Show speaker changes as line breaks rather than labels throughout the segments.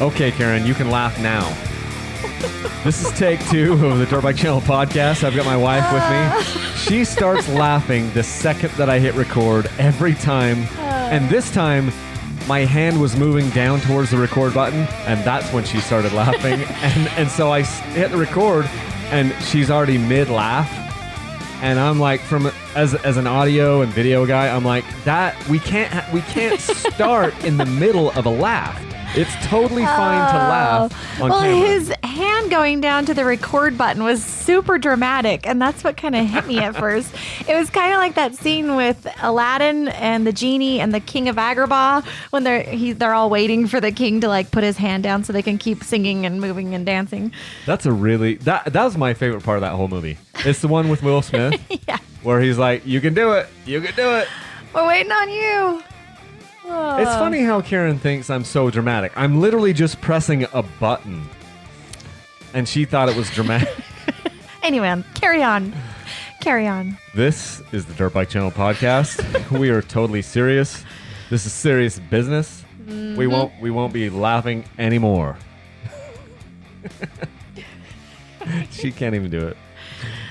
Okay, Karen, you can laugh now. This is take 2 of the Dirt Bike Channel podcast. I've got my wife with me. She starts laughing the second that I hit record every time. And this time, my hand was moving down towards the record button, and that's when she started laughing. And so I hit the record, and she's already mid-laugh. And I'm like, as an audio and video guy, I'm like, that we can't start in the middle of a laugh. It's totally fine to laugh on camera.
His hand going down to the record button was super dramatic, and that's what kind of hit me at first. It was kind of like that scene with Aladdin and the genie and the king of Agrabah when they're all waiting for the king to like put his hand down so they can keep singing and moving and dancing.
That's that was my favorite part of that whole movie. It's the one with Will Smith,
Yeah.
where he's like, "You can do it, you can do it."
We're waiting on you.
It's funny how Karen thinks I'm so dramatic. I'm literally just pressing a button, and she thought it was dramatic.
Anyway, carry on. Carry on.
This is the Dirt Bike Channel podcast. We are totally serious. This is serious business. Mm-hmm. We won't be laughing anymore. She can't even do it.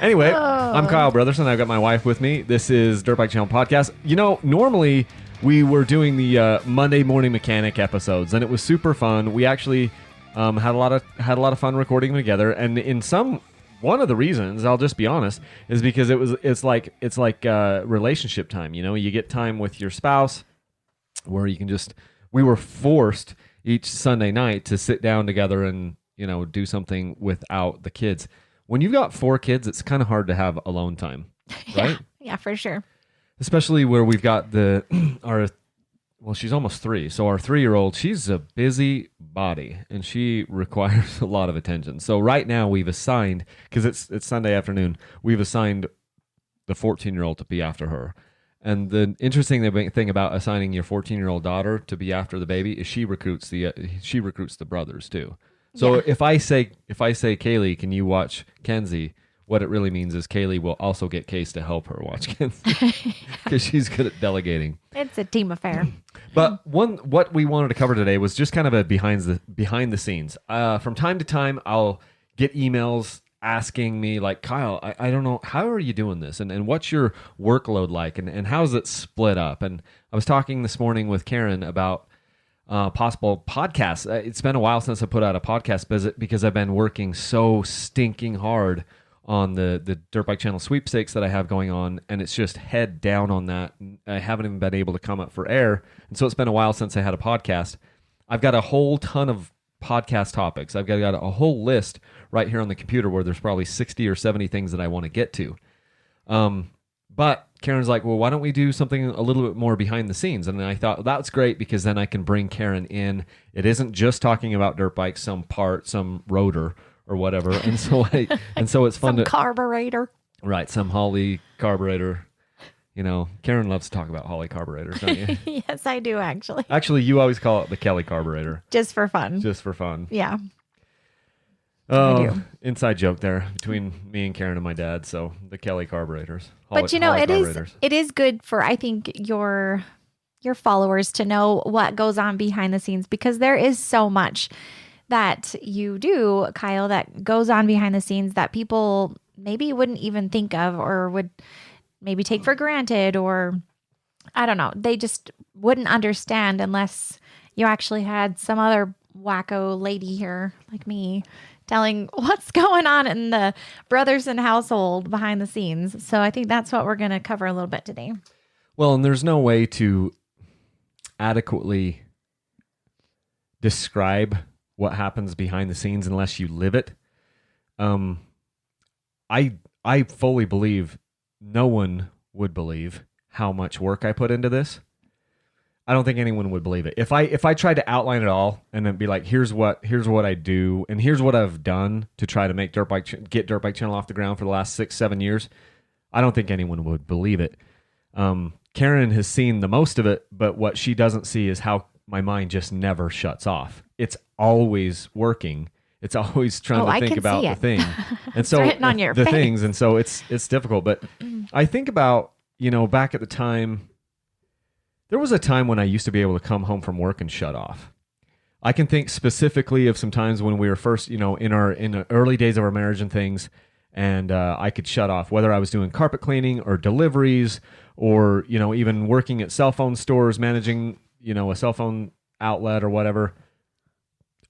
Anyway, I'm Kyle Brotherson. I've got my wife with me. This is Dirt Bike Channel podcast. You know, normally we were doing the Monday Morning Mechanic episodes, and it was super fun. We actually had a lot of fun recording them together. And one of the reasons, I'll just be honest, is because it's like relationship time. You know, you get time with your spouse, where you can we were forced each Sunday night to sit down together and do something without the kids. When you've got 4 kids, it's kind of hard to have alone time, right?
Yeah, for sure.
Especially where we've got she's almost 3. So our 3-year-old, she's a busy body and she requires a lot of attention. So right now we've assigned, because it's Sunday afternoon, we've assigned the 14-year-old to be after her. And the interesting thing about assigning your 14-year-old daughter to be after the baby is she recruits the brothers too. So yeah. if I say Kaylee, can you watch Kenzie? What it really means is Kaylee will also get Case to help her watch Kenzie because she's good at delegating.
It's a team affair.
But what we wanted to cover today was just kind of a behind the scenes. From time to time, I'll get emails asking me like, Kyle, I don't know, how are you doing this? And what's your workload like? And how's it split up? And I was talking this morning with Karen about possible podcasts. It's been a while since I put out a podcast because I've been working so stinking hard on the Dirt Bike Channel sweepstakes that I have going on, and it's just head down on that. I haven't even been able to come up for air, and so it's been a while since I had a podcast. I've got a whole ton of podcast topics. I've got a whole list right here on the computer where there's probably 60 or 70 things that I want to get to. But Karen's like, well, why don't we do something a little bit more behind the scenes? And I thought, that's great because then I can bring Karen in. It isn't just talking about dirt bikes, some rotor or whatever. And so it's fun
some carburetor.
Right, some Holley carburetor. Karen loves to talk about Holley carburetors, don't
you? Yes, I do actually.
Actually, you always call it the Kelly carburetor.
Just for fun.
Yeah.
I do.
Inside joke there between me and Karen and my dad. So the Kelly carburetors.
But it is good for, I think, your followers to know what goes on behind the scenes, because there is so much that you do, Kyle, that goes on behind the scenes that people maybe wouldn't even think of or would maybe take for granted, or I don't know. They just wouldn't understand unless you actually had some other wacko lady here like me telling what's going on in the Brotherson household behind the scenes. So I think that's what we're going to cover a little bit today.
Well, and there's no way to adequately describe what happens behind the scenes unless you live it. I fully believe no one would believe how much work I put into this. I don't think anyone would believe it. If I tried to outline it all and then be like, here's what I do and here's what I've done to try to make get Dirt Bike Channel off the ground for the last 6-7 years, I don't think anyone would believe it. Karen has seen the most of it, but what she doesn't see is how my mind just never shuts off. It's always working. It's always trying to think about the thing. And so
written on your
the
face.
things. And so it's difficult. But I think about, back at the time, there was a time when I used to be able to come home from work and shut off. I can think specifically of some times when we were first, in the early days of our marriage and things, and I could shut off, whether I was doing carpet cleaning or deliveries, or even working at cell phone stores, managing a cell phone outlet or whatever.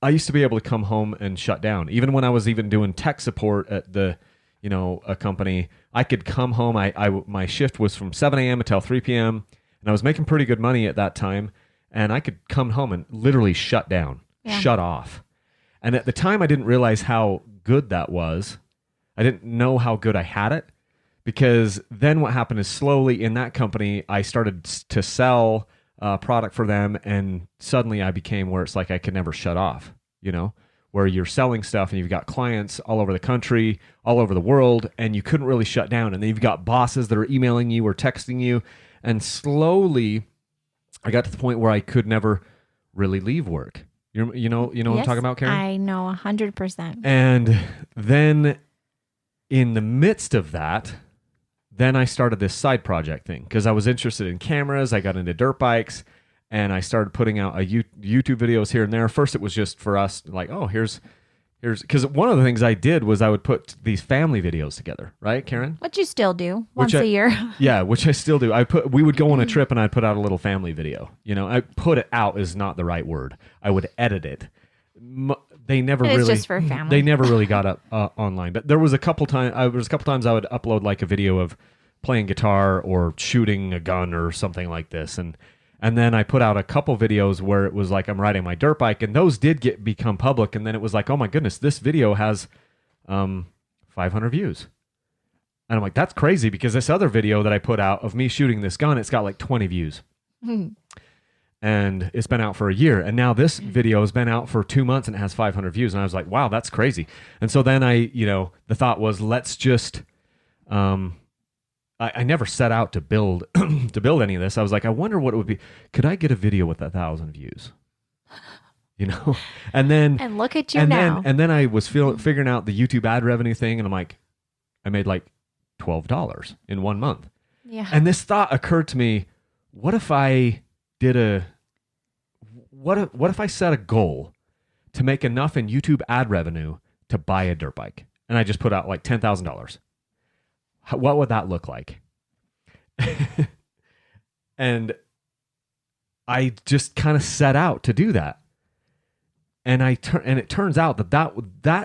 I used to be able to come home and shut down. Even when I was even doing tech support at the a company, I could come home. My shift was from 7 a.m. until 3 p.m. and I was making pretty good money at that time. And I could come home and literally shut down, shut off. And at the time, I didn't realize how good that was. I didn't know how good I had it, because then what happened is slowly in that company, I started to sell product for them. And suddenly I became where it's like I could never shut off, where you're selling stuff and you've got clients all over the country, all over the world, and you couldn't really shut down. And then you've got bosses that are emailing you or texting you. And slowly I got to the point where I could never really leave work. You know what I'm talking about, Karen?
I know 100%.
And then in the midst of that, then I started this side project thing because I was interested in cameras. I got into dirt bikes, and I started putting out YouTube videos here and there. First, it was just for us, like, oh, here's because one of the things I did was I would put these family videos together, right, Karen?
What you still do once a year.
Yeah, which I still do. We would go on a trip and I'd put out a little family video. I put it out is not the right word. I would edit it. They never
it's
really
just for family.
They never really got up online. But there was a couple times I would upload like a video of playing guitar or shooting a gun or something like this, and then I put out a couple videos where it was like I'm riding my dirt bike, and those did become public. And then it was like, oh my goodness, this video has 500 views. And I'm like, that's crazy, because this other video that I put out of me shooting this gun, it's got like 20 views. And it's been out for a year. And now this video has been out for 2 months and it has 500 views. And I was like, wow, that's crazy. And so then the thought was, let's just, I never set out to build any of this. I was like, I wonder what it would be. Could I get a video with 1,000 views? And then
and look at you now.
Then I was figuring out the YouTube ad revenue thing, and I'm like, I made like $12 in 1 month.
Yeah.
And this thought occurred to me: what if I did what if I set a goal to make enough in YouTube ad revenue to buy a dirt bike, and I just put out like $10,000? What would that look like? And I just kind of set out to do that. And it turns out that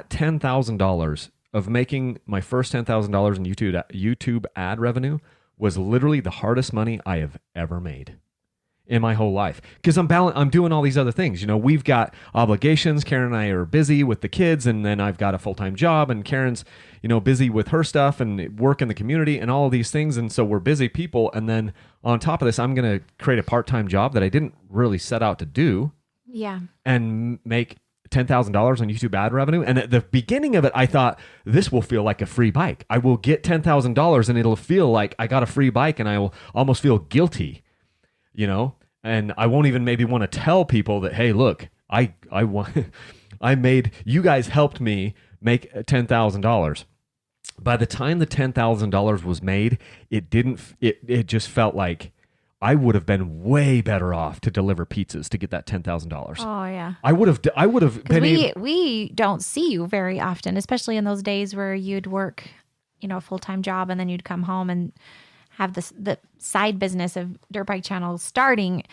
$10,000 of making my first $10,000 in YouTube ad revenue was literally the hardest money I have ever made in my whole life, because I'm doing all these other things. We've got obligations. Karen and I are busy with the kids, and then I've got a full-time job, and Karen's busy with her stuff and work in the community and all of these things, and so we're busy people. And then on top of this, I'm going to create a part-time job that I didn't really set out to do.
Yeah.
And make $10,000 on YouTube ad revenue. And at the beginning of it, I thought, this will feel like a free bike. I will get $10,000 and it'll feel like I got a free bike, and I will almost feel guilty. And I won't even maybe want to tell people that, hey, look, I made, you guys helped me make $10,000. By the time the $10,000 was made, it just felt like I would have been way better off to deliver pizzas to get that $10,000.
Oh yeah.
I would have been.
We don't see you very often, especially in those days where you'd work, a full-time job, and then you'd come home and have the side business of Dirt Bike Channel starting.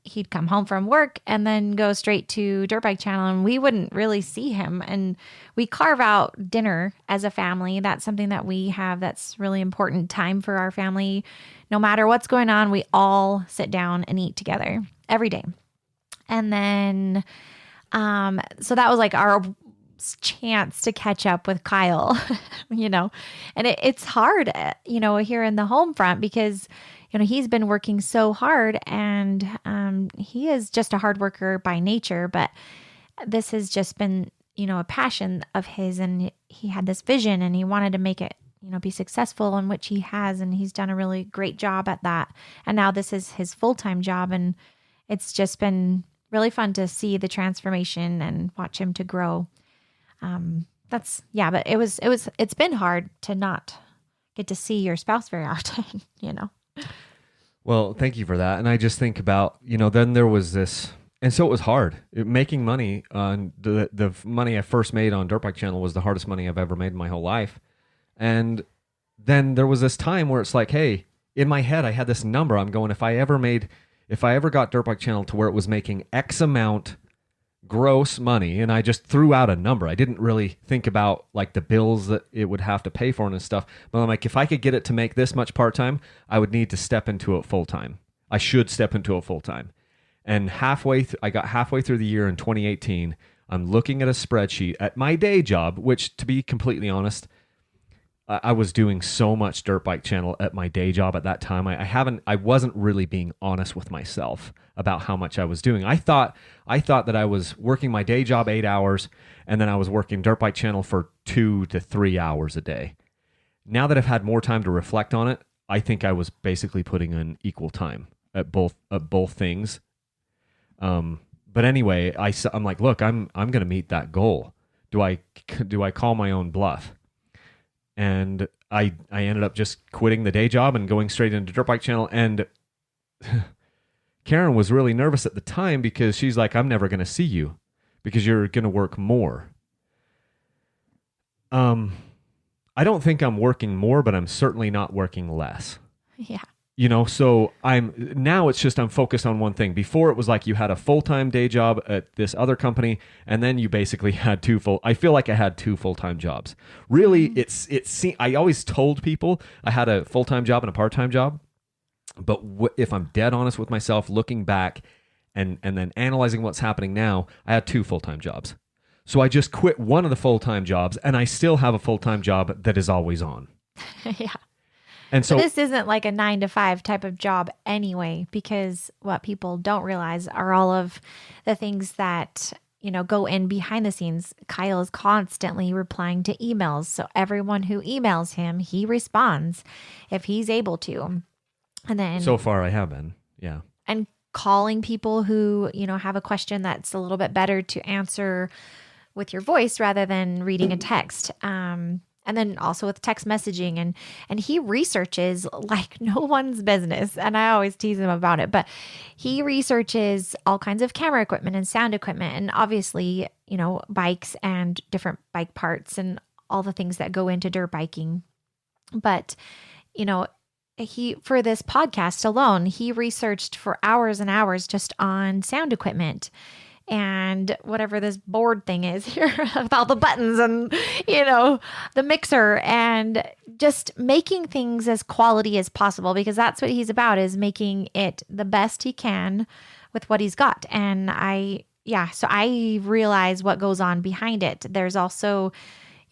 He'd come home from work and then go straight to Dirt Bike Channel, and we wouldn't really see him. And we carve out dinner as a family. That's something that we have that's really important time for our family. No matter what's going on, we all sit down and eat together every day. And then, so that was like our chance to catch up with Kyle, and it's hard, here in the home front, because, he's been working so hard, and he is just a hard worker by nature, but this has just been, a passion of his, and he had this vision and he wanted to make it, be successful, in which he has, and he's done a really great job at that. And now this is his full-time job, and it's just been really fun to see the transformation and watch him to grow. But it's been hard to not get to see your spouse very often,
Well, thank you for that. And I just think about, then there was this, And so it was hard. Making money on the money I first made on Dirt Bike Channel was the hardest money I've ever made in my whole life. And then there was this time where it's like, hey, in my head I had this number. I'm going, if I ever got Dirt Bike Channel to where it was making X amount gross money, and I just threw out a number. I didn't really think about like the bills that it would have to pay for and stuff. But I'm like, if I could get it to make this much part-time, I would need to step into it full-time. I should step into it full-time. And I got halfway through the year in 2018. I'm looking at a spreadsheet at my day job, which, to be completely honest, I was doing so much Dirt Bike Channel at my day job at that time. I wasn't really being honest with myself about how much I was doing. I thought that I was working my day job 8 hours, and then I was working Dirt Bike Channel for 2 to 3 hours a day. Now that I've had more time to reflect on it, I think I was basically putting in equal time at both things. But anyway, I'm like, look, I'm going to meet that goal. Do I call my own bluff? And I ended up just quitting the day job and going straight into Dirt Bike Channel. And Karen was really nervous at the time because she's like, I'm never going to see you because you're going to work more. I don't think I'm working more, but I'm certainly not working less.
Yeah.
So I'm focused on one thing. Before it was like you had a full-time day job at this other company, and then you basically had I feel like I had 2 full-time jobs. Really, I always told people I had a full-time job and a part-time job. But if I'm dead honest with myself, looking back and then analyzing what's happening now, I had 2 full-time jobs. So I just quit one of the full-time jobs, and I still have a full-time job that is always on.
Yeah.
And so
this isn't like a 9-to-5 type of job anyway, because what people don't realize are all of the things that, go in behind the scenes. Kyle is constantly replying to emails. So everyone who emails him, he responds if he's able to. And then
so far I have been. Yeah.
And calling people who, have a question that's a little bit better to answer with your voice rather than reading a text. And then also with text messaging, and he researches like no one's business. And I always tease him about it, but he researches all kinds of camera equipment and sound equipment, and obviously, bikes and different bike parts and all the things that go into dirt biking. But, for this podcast alone, he researched for hours and hours just on sound equipment and whatever this board thing is here with all the buttons and, the mixer, and just making things as quality as possible, because that's what he's about, is making it the best he can with what he's got. And so I realize what goes on behind it. There's also,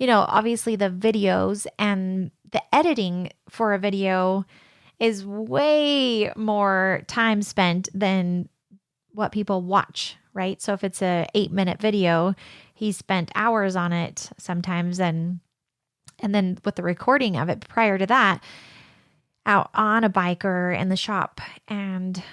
obviously the videos, and the editing for a video is way more time spent than what people watch, right? So if it's a 8-minute video, he spent hours on it sometimes, and then with the recording of it prior to that, out on a bike or in the shop. And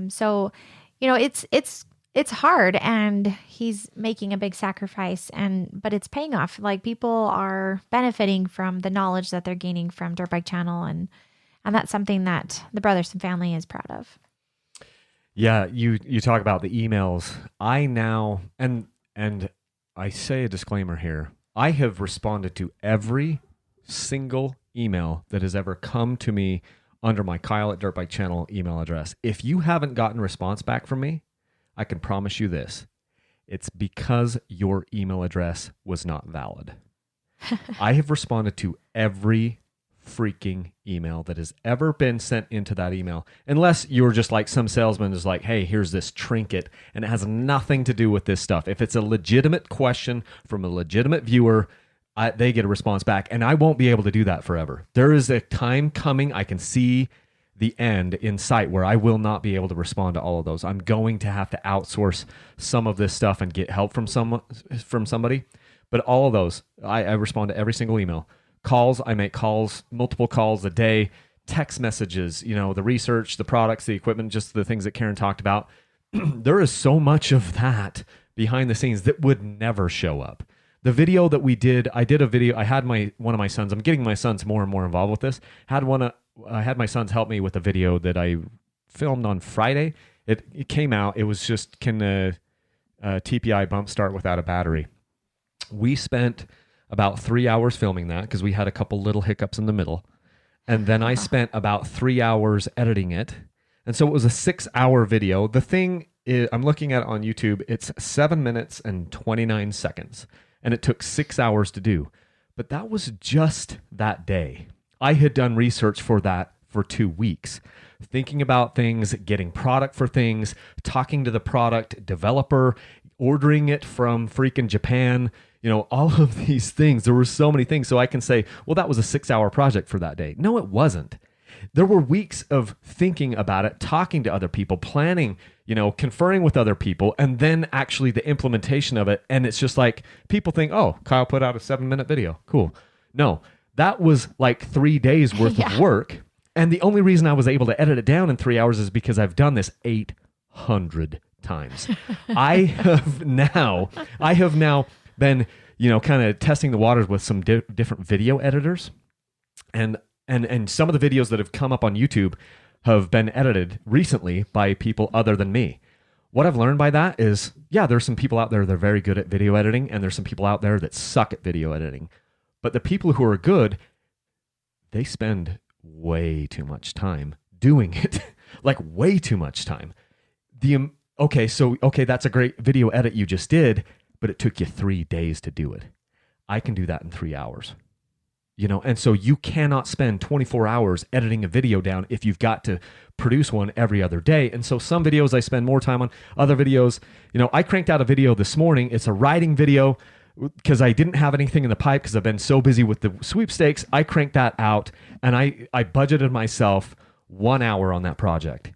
so it's hard, and he's making a big sacrifice, but it's paying off. Like, people are benefiting from the knowledge that they're gaining from Dirt Bike Channel, and that's something that the Brotherston family is proud of.
Yeah, you talk about the emails. I now, and I say a disclaimer here, I have responded to every single email that has ever come to me under my Kyle at Dirt Bike Channel email address. If you haven't gotten a response back from me, I can promise you this: it's because your email address was not valid. I have responded to every freaking email that has ever been sent into that email, unless you're just like some salesman is like, hey, here's this trinket and it has nothing to do with this stuff. If it's a legitimate question from a legitimate viewer, they get a response back, and I won't be able to do that forever. There is a time coming, I can see the end in sight, where I will not be able to respond to all of those. I'm going to have to outsource some of this stuff and get help from somebody. But all of those, I respond to every single email. Calls, I make calls, multiple calls a day. Text messages, the research, the products, the equipment, just the things that Karen talked about. There is so much of that behind the scenes that would never show up. The video that we did, I did a video. I had one of my sons. I'm getting my sons more and more involved with this. I had my sons help me with a video that I filmed on Friday. It came out. It was just, can the TPI bump start without a battery? We spent about 3 hours filming that because we had a couple little hiccups in the middle. And then I spent about 3 hours editing it. And so it was a 6-hour video. The thing is, I'm looking at it on YouTube. It's 7 minutes and 29 seconds. And it took 6 hours to do. But that was just that day. I had done research for that for 2 weeks, thinking about things, getting product for things, talking to the product developer, ordering it from freaking Japan, all of these things. There were so many things. So I can say, well, that was a 6-hour project for that day. No, it wasn't. There were weeks of thinking about it, talking to other people, planning, conferring with other people, and then actually the implementation of it. And it's just like people think, oh, Kyle put out a 7-minute video. Cool. No, that was like 3 days worth of work. And the only reason I was able to edit it down in 3 hours is because I've done this 800 times. I have now been, kind of testing the waters with some different video editors. And some of the videos that have come up on YouTube have been edited recently by people other than me. What I've learned by that is, there's some people out there that are very good at video editing, and there's some people out there that suck at video editing. But the people who are good, they spend way too much time doing it. Like way too much time. Okay, that's a great video edit you just did, but it took you 3 days to do it. I can do that in 3 hours. And so you cannot spend 24 hours editing a video down if you've got to produce one every other day. And so some videos I spend more time on, other videos, I cranked out a video this morning. It's a riding video because I didn't have anything in the pipe because I've been so busy with the sweepstakes. I cranked that out and I budgeted myself 1 hour on that project.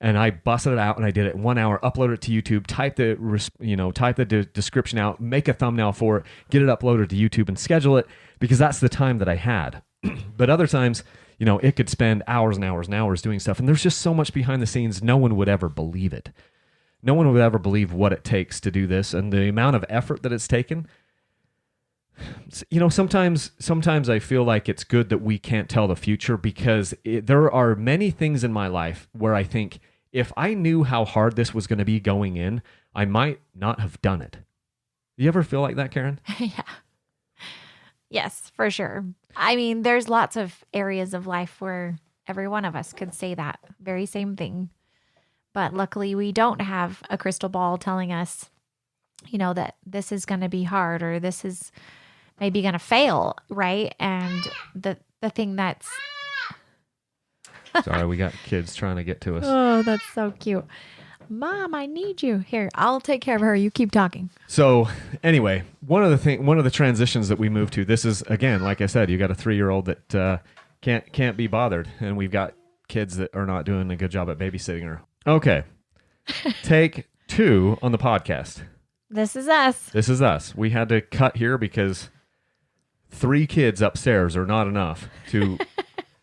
And I busted it out and I did it in 1 hour, uploaded it to YouTube, type the description out, make a thumbnail for it, get it uploaded to YouTube and schedule it because that's the time that I had. But other times, it could spend hours and hours and hours doing stuff. And there's just so much behind the scenes. No one would ever believe it. No one would ever believe what it takes to do this and the amount of effort that it's taken. Sometimes I feel like it's good that we can't tell the future because there are many things in my life where I think if I knew how hard this was going to be going in, I might not have done it. Do you ever feel like that, Karen?
Yeah. Yes, for sure. I mean, there's lots of areas of life where every one of us could say that very same thing. But luckily, we don't have a crystal ball telling us, that this is going to be hard or this is maybe going to fail, right? And the thing that's...
Sorry, we got kids trying to get to us.
Oh, that's so cute. Mom, I need you. Here, I'll take care of her. You keep talking.
So anyway, one of the transitions that we moved to, this is, again, like I said, you got a 3-year-old that can't be bothered. And we've got kids that are not doing a good job at babysitting her. Okay. Take 2 on the podcast.
This is us. We had to cut here because 3 kids upstairs are not enough to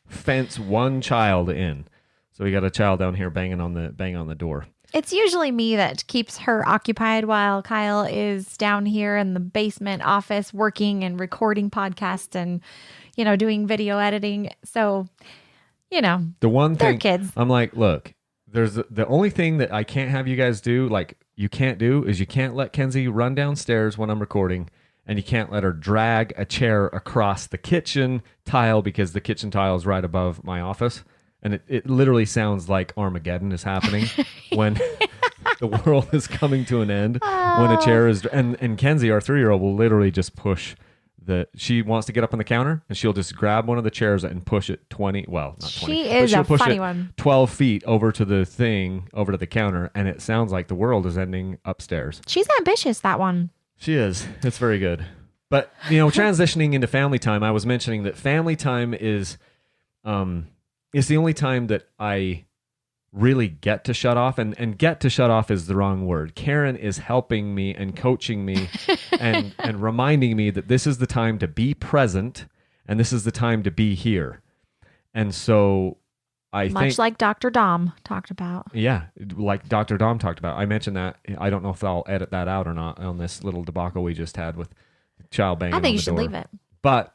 fence one child in. So we got a child down here banging on the door. It's usually me that keeps her occupied while Kyle is down here in the basement office working and recording podcasts and, doing video editing. So,
the one thing
kids.
I'm like, look, there's the only thing that I can't have you guys do, like you can't do is you can't let Kenzie run downstairs when I'm recording. And you can't let her drag a chair across the kitchen tile because the kitchen tile is right above my office. And it literally sounds like Armageddon is happening when the world is coming to an end. When a chair is... And Kenzie, our 3-year-old, will literally just push she wants to get up on the counter and she'll just grab one of the chairs and push it 20... Well, not 20.
She is a funny one.
12 feet over to the counter. And it sounds like the world is ending upstairs.
She's ambitious, that one.
She is. It's very good. But, transitioning into family time, I was mentioning that family time is the only time that I really get to shut off. And get to shut off is the wrong word. Karen is helping me and coaching me and reminding me that this is the time to be present and this is the time to be here. And so I think,
like Dr. Dom talked about.
Yeah, like Dr. Dom talked about. I mentioned that. I don't know if I'll edit that out or not on this little debacle we just had with child banging on the door.
I think you should leave it.
But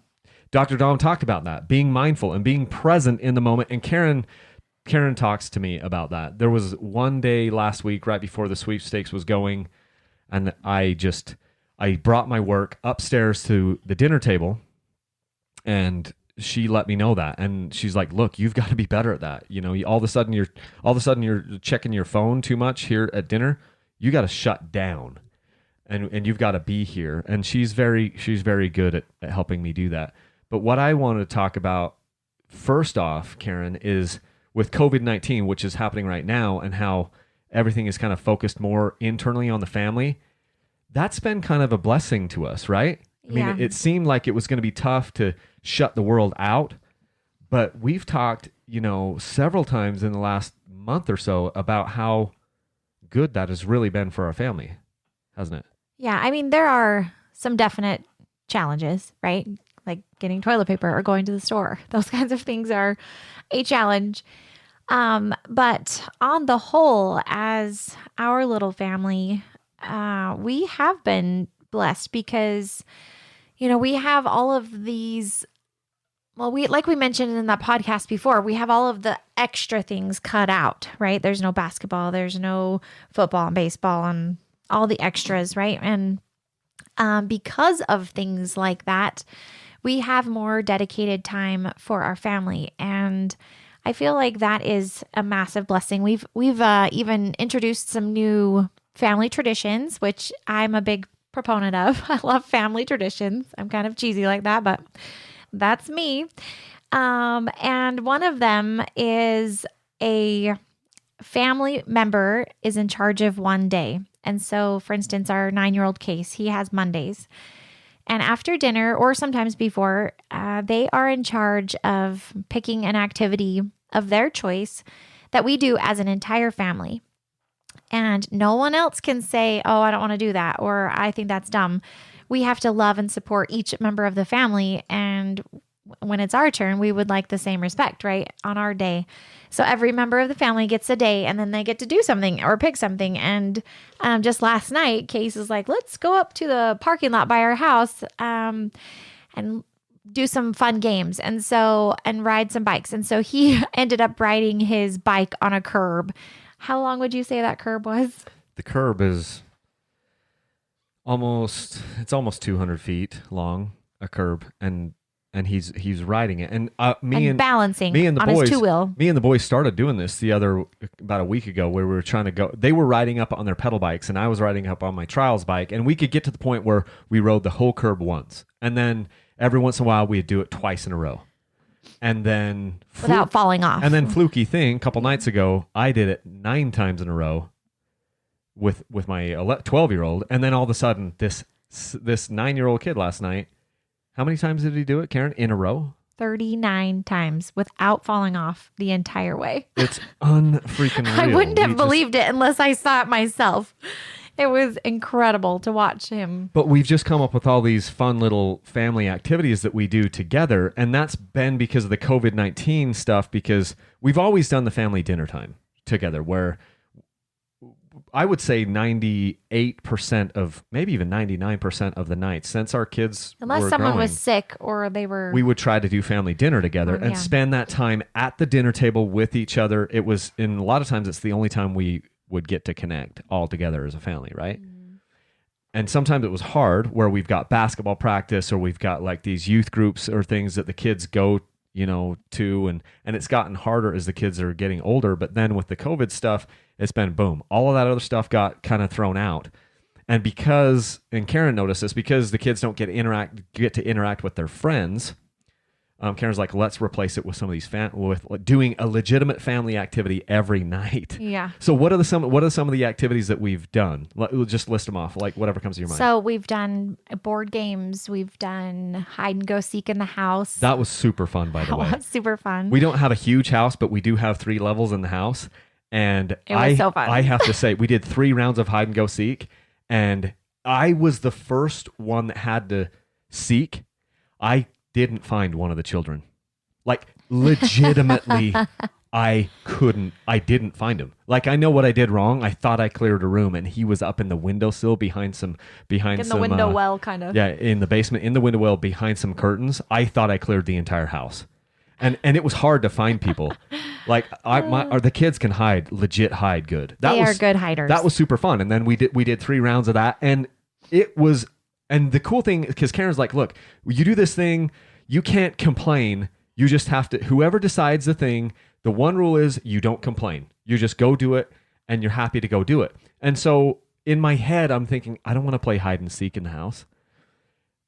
Dr. Dom talked about that, being mindful and being present in the moment. And Karen Karen talks to me about that. There was one day last week, right before the sweepstakes was going, and I brought my work upstairs to the dinner table, and she let me know that. And she's like, look, you've got to be better at that. You know, all of a sudden you're checking your phone too much here at dinner. You got to shut down, and you've got to be here. And she's very good at helping me do that. But what I want to talk about first off, Karen, is with COVID-19, which is happening right now, and how everything is kind of focused more internally on the family. That's been kind of a blessing to us, right? I mean, it seemed like it was going to be tough to shut the world out, but we've talked, several times in the last month or so about how good that has really been for our family, hasn't it?
Yeah, I mean, there are some definite challenges, right? Like getting toilet paper or going to the store. Those kinds of things are a challenge. But on the whole, as our little family, we have been blessed because, we have all of these, like we mentioned in that podcast before, we have all of the extra things cut out, right? There's no basketball, there's no football and baseball and all the extras, right? And because of things like that, we have more dedicated time for our family. And I feel like that is a massive blessing. We've even introduced some new family traditions, which I'm a big proponent of. I love family traditions. I'm kind of cheesy like that, but that's me. And one of them is a family member is in charge of one day. And so, for instance, our 9-year-old Case, he has Mondays. And after dinner, or sometimes before, they are in charge of picking an activity of their choice that we do as an entire family. And no one else can say, oh, I don't want to do that, or I think that's dumb. We have to love and support each member of the family. And when it's our turn, we would like the same respect, right, on our day. So every member of the family gets a day, and then they get to do something or pick something. And just last night, Case is like, let's go up to the parking lot by our house and do some fun games and ride some bikes. And so he ended up riding his bike on a curb. How long would you say that curb was?
The curb is almost 200 feet long, a curb, and he's riding it, and
balancing
me and the
on
boys,
his two-wheel.
Me and the boys started doing this about a week ago, where we were trying to go. They were riding up on their pedal bikes, and I was riding up on my trials bike, and we could get to the point where we rode the whole curb once, and then every once in a while we'd do it twice in a row, and then
without falling off.
And then fluky thing, a couple nights ago, I did it 9 times in a row with my 12-year-old, and then all of a sudden this 9-year-old kid last night. How many times did he do it, Karen, in a row?
39 times without falling off the entire way.
It's unfreaking real.
I wouldn't have believed it unless I saw it myself. It was incredible to watch him.
But we've just come up with all these fun little family activities that we do together, and that's been because of the COVID-19 stuff, because we've always done the family dinner time together, where I would say 98% of, maybe even 99% of the nights since our kids
Unless
were
someone
growing,
was sick or we
would try to do family dinner together and spend that time at the dinner table with each other. It was, in a lot of times, it's the only time we would get to connect all together as a family, right? Mm. And sometimes it was hard, where we've got basketball practice, or we've got like these youth groups or things that the kids go to, and it's gotten harder as the kids are getting older. But then with the COVID stuff, it's been boom. All of that other stuff got kind of thrown out. And Karen noticed this, because the kids don't get to interact with their friends, Karen's like, let's replace it with some of these with doing a legitimate family activity every night.
Yeah.
So what are some of the activities that we've done? We'll just list them off, like whatever comes to your mind.
So we've done board games. We've done hide and go seek in the house.
That was super fun, by the way.
That was super fun.
We don't have a huge house, but we do have 3 levels in the house. And
it was so fun.
I have to say, we did 3 rounds of hide and go seek, and I was the first one that had to seek. I didn't find one of the children. Like, legitimately, I didn't find him. Like, I know what I did wrong. I thought I cleared a room, and he was up in the windowsill behind the
window well, kind of.
Yeah, in the basement, in the window well behind some curtains. I thought I cleared the entire house. and it was hard to find people. Like the kids can legit hide good.
They are good hiders.
That was super fun. And then we did 3 rounds of that, and it was. And the cool thing, because Karen's like, look, you do this thing, you can't complain. You just have to. Whoever decides the thing, the one rule is you don't complain. You just go do it, and you're happy to go do it. And so in my head, I'm thinking, I don't want to play hide and seek in the house,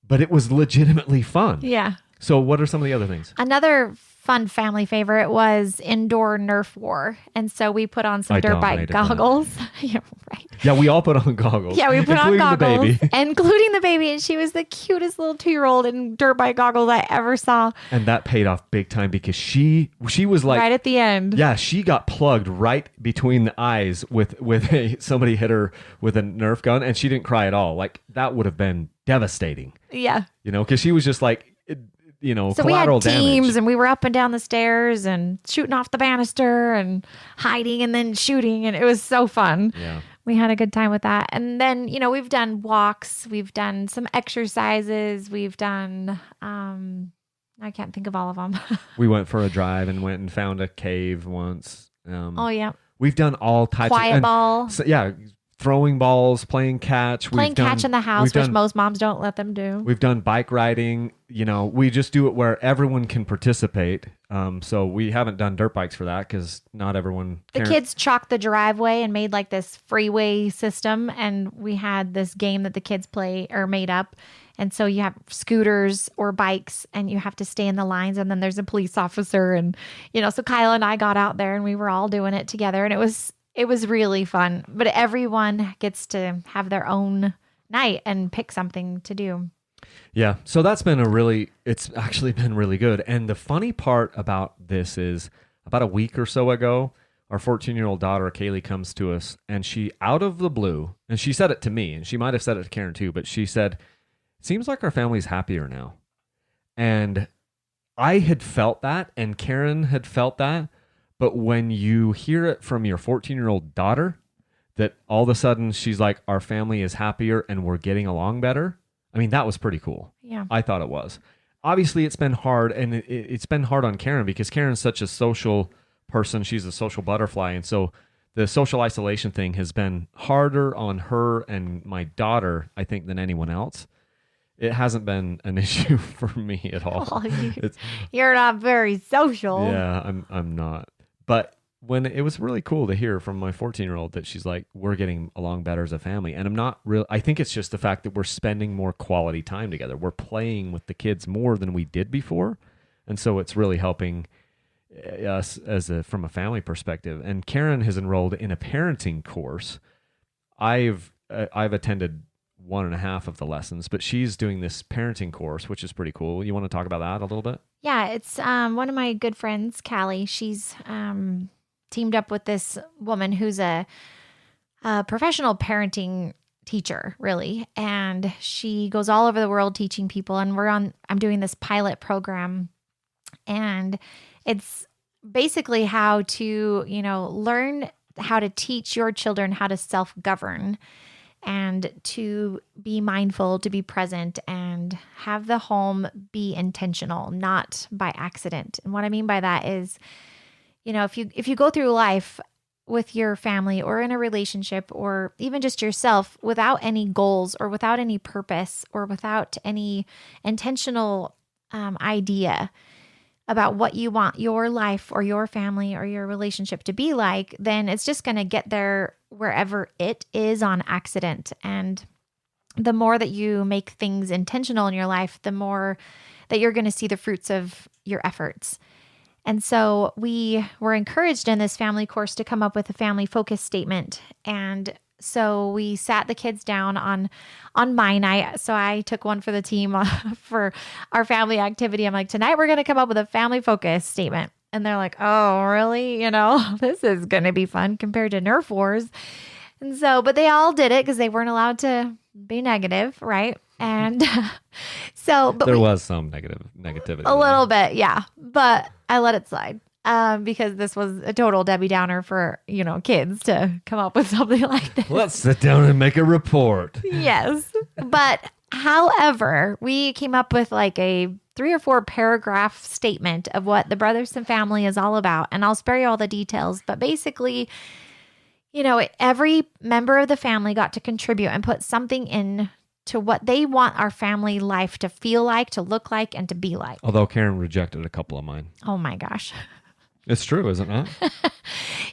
but it was legitimately fun.
Yeah.
So what are some of the other things?
Another fun family favorite was indoor Nerf war. And so we put on some dirt bike goggles. Yeah, right.
Yeah, we all put on goggles.
Yeah, we put on goggles,
the baby.
including the baby. And she was the cutest little 2-year-old in dirt bike goggles I ever saw.
And that paid off big time because she was like...
Right at the end.
Yeah, she got plugged right between the eyes with somebody hit her with a Nerf gun, and she didn't cry at all. Like, that would have been devastating.
Yeah.
Because she was just like...
So we had teams damage. And we were up and down the stairs and shooting off the banister and hiding and then shooting. And it was so fun.
Yeah.
We had a good time with that. And then, we've done walks. We've done some exercises. We've done, I can't think of all of them.
We went for a drive and went and found a cave once.
Oh, yeah.
We've done all types
Quiet ball.
So, yeah. Throwing balls, playing catch.
Playing catch in the house, which most moms don't let them do.
We've done bike riding. We just do it where everyone can participate. So we haven't done dirt bikes for that because not everyone.
The kids chalked the driveway and made like this freeway system. And we had this game that the kids play or made up. And so you have scooters or bikes and you have to stay in the lines. And then there's a police officer. And, so Kyle and I got out there and we were all doing it together. And it was really fun, but everyone gets to have their own night and pick something to do.
Yeah. So it's actually been really good. And the funny part about this is about a week or so ago, our 14-year-old daughter, Kaylee, comes to us and she, out of the blue, and she said it to me and she might've said it to Karen too, but she said, it seems like our family's happier now. And I had felt that and Karen had felt that. But when you hear it from your 14-year-old daughter, that all of a sudden she's like, our family is happier and we're getting along better. I mean, that was pretty cool.
Yeah.
I thought it was. Obviously, it's been hard, and it's been hard on Karen because Karen's such a social person. She's a social butterfly. And so the social isolation thing has been harder on her and my daughter, I think, than anyone else. It hasn't been an issue for me at all.
Oh, you're not very social.
Yeah, I'm not. But when it was really cool to hear from my 14-year-old that she's like, we're getting along better as a family. And I think it's just the fact that we're spending more quality time together. We're playing with the kids more than we did before. And so it's really helping us from a family perspective. And Karen has enrolled in a parenting course. I've attended 1.5 of the lessons, but she's doing this parenting course, which is pretty cool. You want to talk about that a little bit?
Yeah, it's one of my good friends, Callie. She's teamed up with this woman who's a professional parenting teacher, really. And she goes all over the world teaching people. And I'm doing this pilot program. And it's basically how to, learn how to teach your children how to self-govern and to be mindful, to be present, and have the home be intentional, not by accident. And what I mean by that is, if you go through life with your family or in a relationship or even just yourself without any goals or without any purpose or without any intentional idea about what you want your life or your family or your relationship to be like, then it's just going to get there wherever it is on accident. And the more that you make things intentional in your life, the more that you're going to see the fruits of your efforts. And so we were encouraged in this family course to come up with a family focus statement. And so we sat the kids down on my night. So I took one for the team for our family activity. I'm like, tonight we're going to come up with a family focus statement. And they're like, oh, really? This is going to be fun compared to Nerf wars. And so, but they all did it because they weren't allowed to be negative, right? And so, but
there was some negativity.
A little bit, yeah. But I let it slide. Because this was a total Debbie Downer for, kids to come up with something like this.
Let's sit down and make a report.
Yes. But however, we came up with like a 3 or 4 paragraph statement of what the Brotherston family is all about. And I'll spare you all the details. But basically, every member of the family got to contribute and put something in to what they want our family life to feel like, to look like, and to be like.
Although Karen rejected a couple of mine.
Oh my gosh.
It's true, isn't it?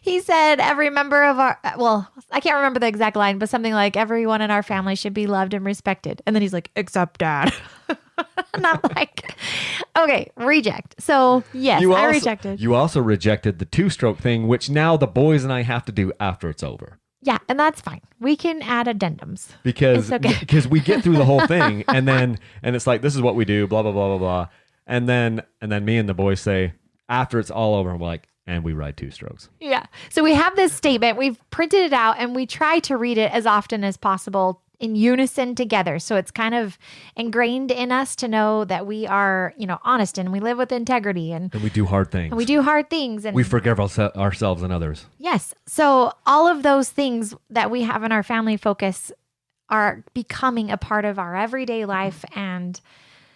He said every member of I can't remember the exact line, but something like everyone in our family should be loved and respected. And then he's like, except Dad. And I'm like, okay, reject. So yes, I rejected.
You also rejected the 2-stroke thing, which now the boys and I have to do after it's over.
Yeah, and that's fine. We can add addendums.
Because we get through the whole thing and it's like, this is what we do, blah, blah, blah, blah, blah. And then me and the boys say, after it's all over, we're like, and we ride 2 strokes.
Yeah. So we have this statement. We've printed it out and we try to read it as often as possible in unison together. So it's kind of ingrained in us to know that we are, honest and we live with integrity and
we do hard things.
And we do hard things. And
we forgive ourselves and others.
Yes. So all of those things that we have in our family focus are becoming a part of our everyday life. And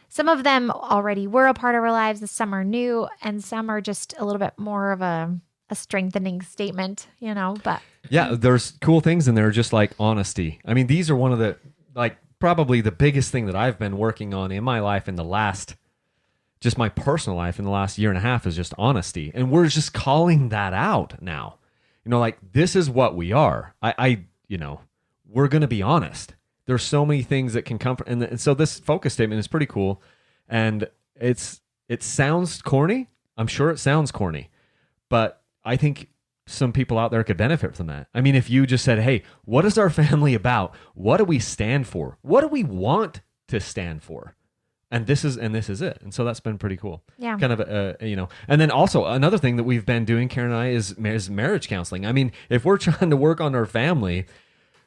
some of them already were a part of our lives. Some are new and some are just a little bit more of a strengthening statement, but
yeah, there's cool things in there, just like honesty. I mean, these are one of the, probably the biggest thing that I've been working on in my life just my personal life in the last year and a half is just honesty. And we're just calling that out now. This is what we are. We're going to be honest. There's so many things that can come from, and so this focus statement is pretty cool. And it sounds corny. I'm sure it sounds corny, but I think some people out there could benefit from that. I mean, if you just said, hey, what is our family about? What do we stand for? What do we want to stand for? And this is it. And so that's been pretty cool.
Yeah.
Kind of, and then also another thing that we've been doing, Karen and I, is marriage counseling. I mean, if we're trying to work on our family,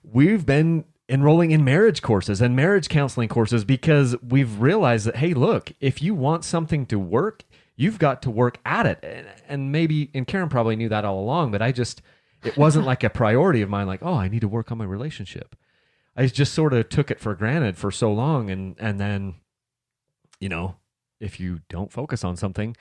we've been enrolling in marriage courses and marriage counseling courses because we've realized that, hey, look, if you want something to work, you've got to work at it. And Karen probably knew that all along, but it wasn't like a priority of mine, like, oh, I need to work on my relationship. I just sort of took it for granted for so long. And then, if you don't focus on something,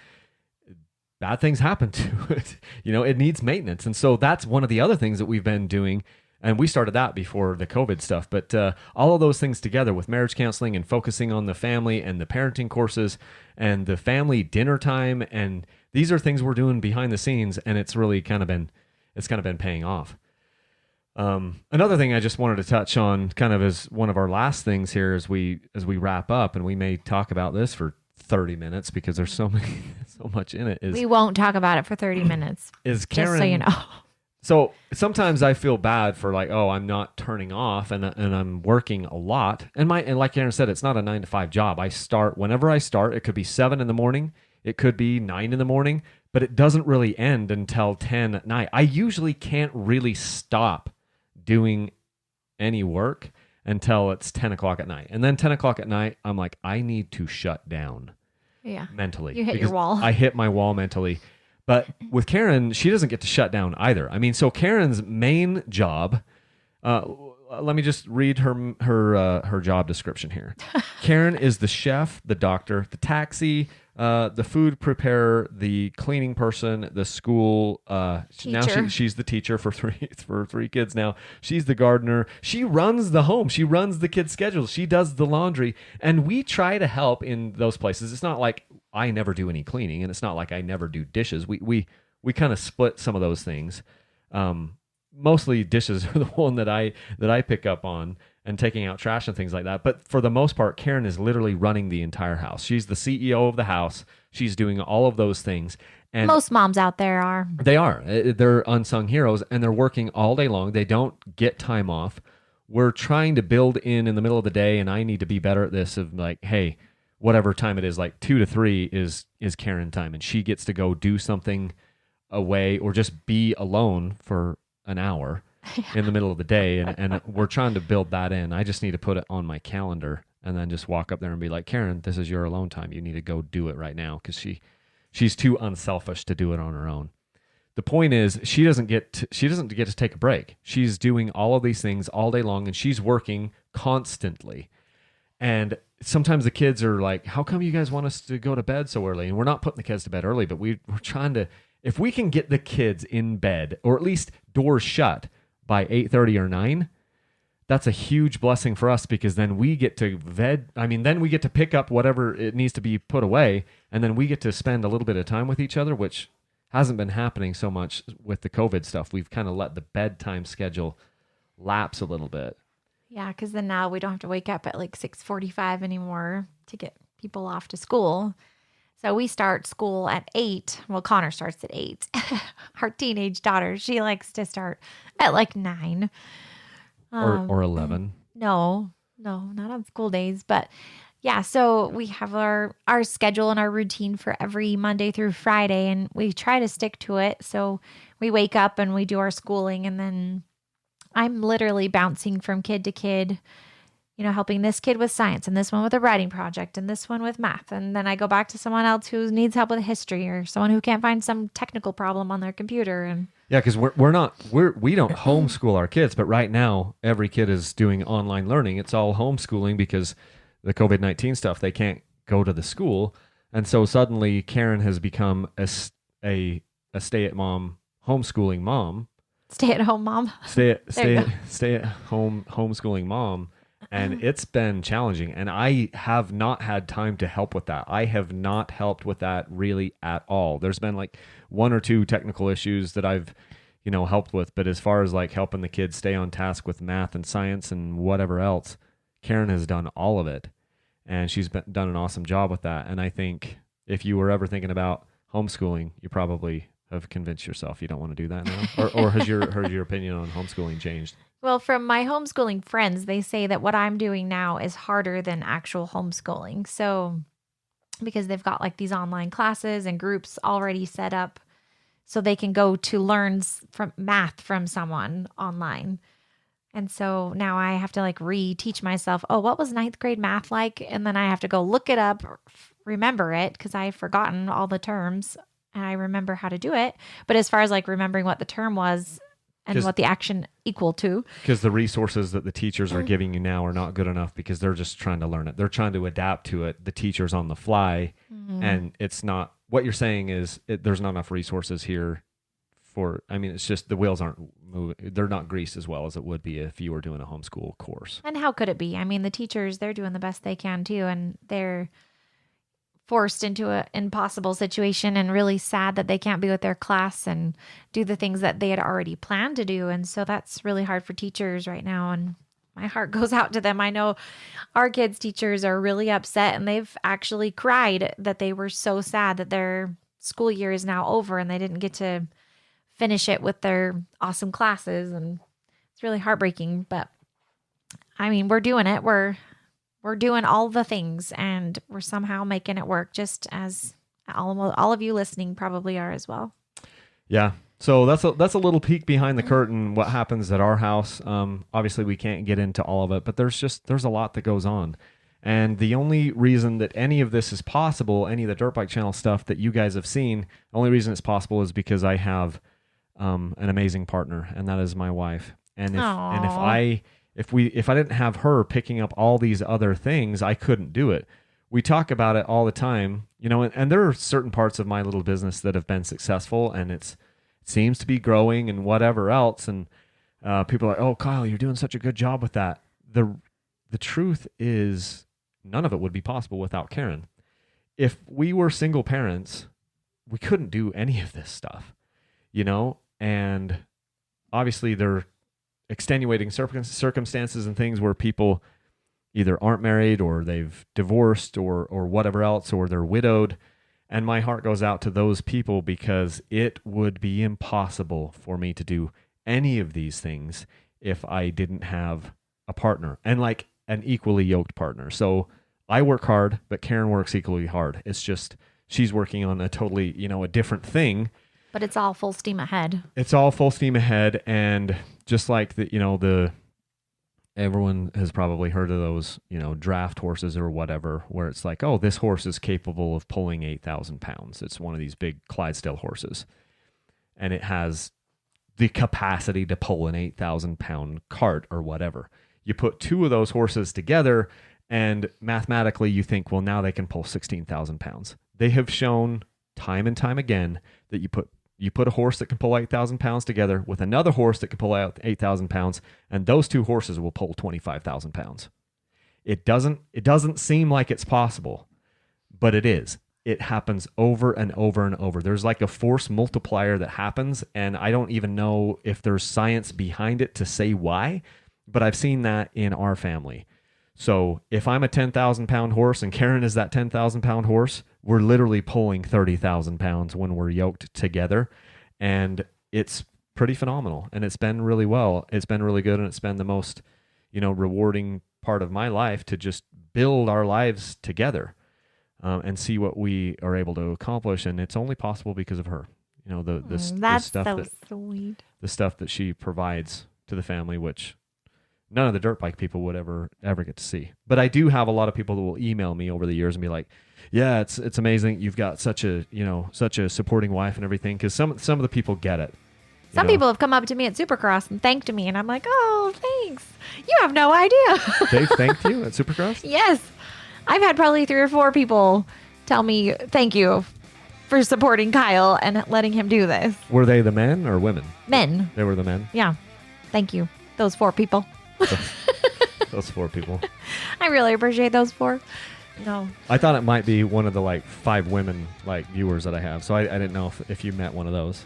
bad things happen to it. It needs maintenance. And so that's one of the other things that we've been doing. And we started that before the COVID stuff. But all of those things together with marriage counseling and focusing on the family and the parenting courses and the family dinner time. And these are things we're doing behind the scenes. And it's really kind of been paying off. Another thing I just wanted to touch on kind of as one of our last things here as we wrap up, and we may talk about this for 30 minutes because there's so much in it.
We won't talk about it for 30 minutes.
Is Karen,
just so you know.
So sometimes I feel bad for I'm not turning off and I'm working a lot. And like Aaron said, it's not a 9 to 5 job. I start whenever I start. It could be 7 a.m. It could be 9 a.m, but it doesn't really end until 10 at night. I usually can't really stop doing any work until it's 10 o'clock at night. And then 10 o'clock at night, I'm like, I need to shut down.
Yeah.
Mentally.
You hit your wall.
I hit my wall mentally. But with Karen, she doesn't get to shut down either. I mean, so Karen's main job, let me just read her job description here. Karen is the chef, the doctor, the taxi, the food preparer, the cleaning person, the school.
Teacher.
Now she's the teacher for three kids now. She's the gardener. She runs the home. She runs the kids' schedules. She does the laundry. And we try to help in those places. It's not like I never do any cleaning, and it's not like I never do dishes. We kind of split some of those things. Mostly dishes are the one that I pick up on, and taking out trash and things like that. But for the most part, Karen is literally running the entire house. She's the CEO of the house. She's doing all of those things. And
most moms out there are.
They are. They're unsung heroes, and they're working all day long. They don't get time off. We're trying to build in the middle of the day, and I need to be better at this of like, hey, whatever time it is, like 2 to 3 is Karen time, and she gets to go do something away or just be alone for an hour in the middle of the day, and we're trying to build that in. I just need to put it on my calendar and then just walk up there and be like, Karen, this is your alone time. You need to go do it right now, because she's too unselfish to do it on her own. The point is, she doesn't get to take a break. She's doing all of these things all day long, and she's working constantly. And sometimes the kids are like, how come you guys want us to go to bed so early? And we're not putting the kids to bed early, but we're trying to, if we can get the kids in bed or at least doors shut by 8:30 or 9, that's a huge blessing for us, because then we get to then we get to pick up whatever it needs to be put away, and then we get to spend a little bit of time with each other, which hasn't been happening so much with the COVID stuff. We've kind of let the bedtime schedule lapse a little bit.
Yeah, because then now we don't have to wake up at like 6:45 anymore to get people off to school. So we start school at 8. Well, Connor starts at 8. Our teenage daughter, she likes to start at like 9.
Or 11.
No, not on school days. But yeah, so we have our schedule and our routine for every Monday through Friday, and we try to stick to it. So we wake up and we do our schooling, and then I'm literally bouncing from kid to kid, helping this kid with science and this one with a writing project and this one with math. And then I go back to someone else who needs help with history, or someone who can't find some technical problem on their computer. And
yeah, because we don't homeschool our kids, but right now every kid is doing online learning. It's all homeschooling because the COVID-19 stuff, they can't go to the school. And so suddenly Karen has become a stay-at-home homeschooling mom.
Stay-at-home mom.
Stay-at-home homeschooling mom. And it's been challenging. And I have not had time to help with that. I have not helped with that really at all. There's been like 1 or 2 technical issues that I've, helped with. But as far as like helping the kids stay on task with math and science and whatever else, Karen has done all of it. And she's done an awesome job with that. And I think if you were ever thinking about homeschooling, you probably have convinced yourself you don't want to do that now. or has your opinion on homeschooling changed?
Well, from my homeschooling friends, they say that what I'm doing now is harder than actual homeschooling. So, because they've got like these online classes and groups already set up so they can go to learn from math from someone online. And so now I have to like reteach myself, what was 9th grade math like? And then I have to go look it up, remember it, because I've forgotten all the terms and I remember how to do it. But as far as like remembering what the term was and what the action equal to.
Because the resources that the teachers are giving you now are not good enough, because they're just trying to learn it. They're trying to adapt to it. The teacher's on the fly. Mm-hmm. And it's not, what you're saying is there's not enough resources here it's just the wheels aren't moving. They're not greased as well as it would be if you were doing a homeschool course.
And how could it be? I mean, the teachers, they're doing the best they can too. And they're forced into an impossible situation and really sad that they can't be with their class and do the things that they had already planned to do. And so that's really hard for teachers right now. And my heart goes out to them. I know our kids' teachers are really upset, and they've actually cried that they were so sad that their school year is now over and they didn't get to finish it with their awesome classes. And it's really heartbreaking, but I mean, we're doing it. We're doing all the things, and we're somehow making it work, just as all of you listening probably are as well.
Yeah. So that's a little peek behind the curtain, what happens at our house. Obviously, we can't get into all of it, but there's a lot that goes on. And the only reason that any of this is possible, any of the Dirt Bike Channel stuff that you guys have seen, the only reason it's possible is because I have an amazing partner, and that is my wife. And if I didn't have her picking up all these other things, I couldn't do it. We talk about it all the time, and there are certain parts of my little business that have been successful, and it seems to be growing and whatever else. And people are like, "Oh, Kyle, you're doing such a good job with that." The truth is, none of it would be possible without Karen. If we were single parents, we couldn't do any of this stuff, and obviously there are extenuating circumstances and things where people either aren't married or they've divorced or whatever else, or they're widowed. And my heart goes out to those people, because it would be impossible for me to do any of these things if I didn't have a partner, and like an equally yoked partner. So I work hard, but Karen works equally hard. It's just she's working on a totally, a different thing.
But it's all full steam ahead.
It's all full steam ahead. And just like everyone has probably heard of those, draft horses or whatever, where it's like, oh, this horse is capable of pulling 8,000 pounds. It's one of these big Clydesdale horses. And it has the capacity to pull an 8,000 pound cart or whatever. You put 2 of those horses together And mathematically, you think, well, now they can pull 16,000 pounds. They have shown time and time again that you put a horse that can pull 8,000 pounds together with another horse that can pull out 8,000 pounds, and those two horses will pull 25,000 pounds. It doesn't seem like it's possible, but it is. It happens over and over and over. There's like a force multiplier that happens, and I don't even know if there's science behind it to say why, but I've seen that in our family. So if I'm a 10,000 pound horse and Karen is that 10,000 pound horse, we're literally pulling 30,000 pounds when we're yoked together. And it's pretty phenomenal. And it's been really well. It's been really good. And it's been the most, rewarding part of my life to just build our lives together and see what we are able to accomplish. And it's only possible because of her. The stuff
sweet.
The stuff that she provides to the family, which none of the dirt bike people would ever get to see. But I do have a lot of people that will email me over the years and be like, yeah, it's amazing. You've got such a supporting wife and everything. Cause some of the people get it.
Some people have come up to me at Supercross and thanked me. And I'm like, oh, thanks. You have no idea.
They thanked you at Supercross?
Yes. I've had probably 3 or 4 people tell me, thank you for supporting Kyle and letting him do this.
Were they the men or women?
Men.
They were the men?
Yeah. Thank you. Those 4 people.
Those 4 people.
I really appreciate those 4. No.
I thought it might be one of the 5 women viewers that I have. So I didn't know if you met one of those.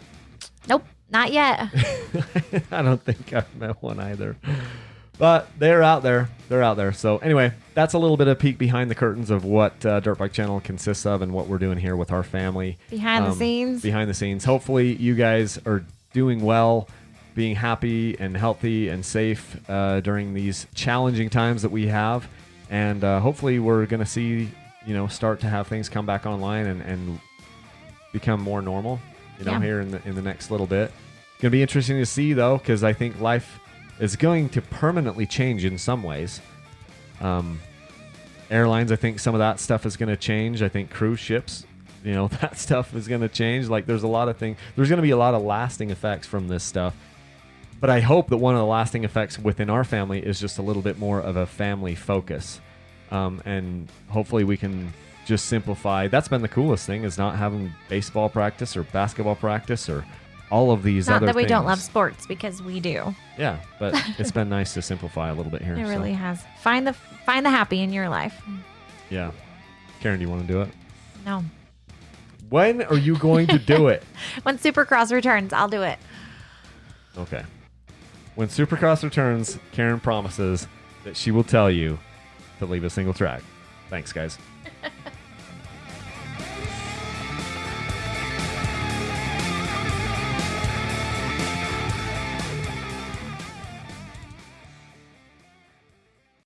Nope. Not yet.
I don't think I've met one either. But they're out there. They're out there. So anyway, that's a little bit of peek behind the curtains of what Dirt Bike Channel consists of and what we're doing here with our family.
Behind the scenes.
Behind the scenes. Hopefully you guys are doing well, being happy and healthy and safe during these challenging times that we have. And hopefully we're going to see, start to have things come back online and become more normal, here in the next little bit. It's going to be interesting to see, though, because I think life is going to permanently change in some ways. Airlines, I think some of that stuff is going to change. I think cruise ships, that stuff is going to change. There's a lot of things. There's going to be a lot of lasting effects from this stuff. But I hope that one of the lasting effects within our family is just a little bit more of a family focus. And hopefully we can just simplify. That's been the coolest thing, is not having baseball practice or basketball practice or all of these other things.
Not that we don't love sports, because we do.
Yeah, but it's been nice to simplify a little bit here.
It really has. Find the happy in your life.
Yeah. Karen, do you want to do it?
No.
When are you going to do it?
When Supercross returns, I'll do it.
Okay. When Supercross returns, Karen promises that she will tell you to leave a single track. Thanks, guys.